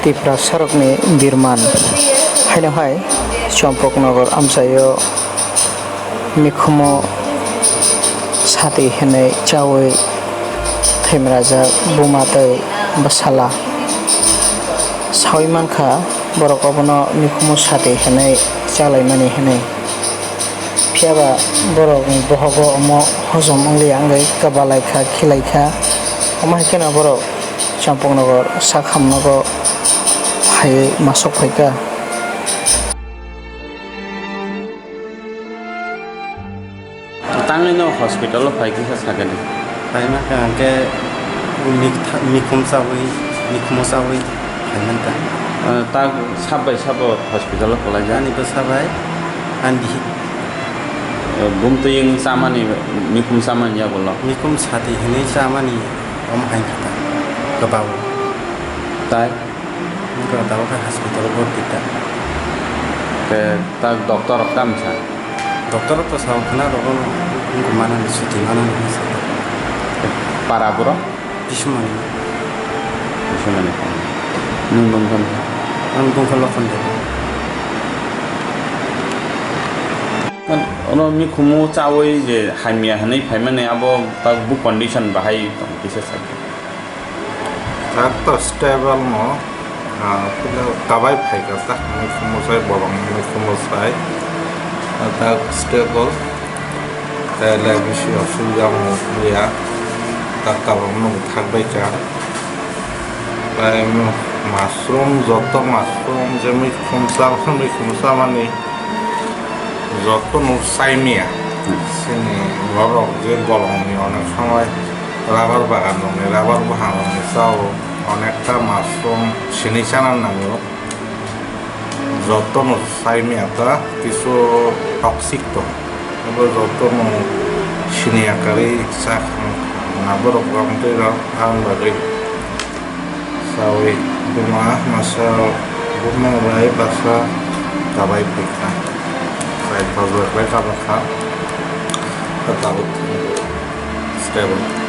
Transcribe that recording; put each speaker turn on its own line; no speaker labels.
Tipra Sarokni Birman Hainohai Champoknogor Amsayo Mikhumo Sati Henei Chawi Themraja Bumatei Basala Sawimankha borok obono Mikhumo Sati Henei Chalaimani Henei Phiaba borok ni bohogo omo hojom ongli angai kabalaikha khilaikha amahikena borok Champoknogor Sakhamnogo hai masuk phaika
Tangino hospital of Paikisa Sagani.
Pai maka ke mikum sawi hananta.
Tag sabai sabo hospital of Polajan.
Ani to sabai andi
Bum to yung samani mikum saman ya bolo.
mikum sati hini samani hain kata kebaw.
Tai
Muka tahu kan hospital bor kita.
ke tag doktor kam sa.
Dokter to saw kena rogon kemana suti mana nih
Para buro
Bismani
Bismani. Nung kan.
Antung kalau konde
Kan ono mikumu cawe je hamia hanai paimane abo tag bu condition bahai bisa saja.
Atau stable mo, kita kabai pakai tak, mikum saya bolong, mikum saya, atau stable, kalau bisa sudah mau ya, tak kalau mau tak baca, kalau mushroom, joto mushroom, jadi mikum sama ni, joto nusaimia, sini bolong, jadi bolong ni orang sampai rubber বাগান রঙে rubber বাগান রঙে চাও অনেকটা mushroom চিনি চানার নামেও যত্ন চাইমিয়াটা কিছু টক্সিক তো এবার যত্ন চিনি আকারে চা নাবর রকমতে আন বাগৈ চাওই বুমা মাছা বুমা রায় বাসা দাবাই ফেকা রায় বাজার কাবাখা তাও স্টেবল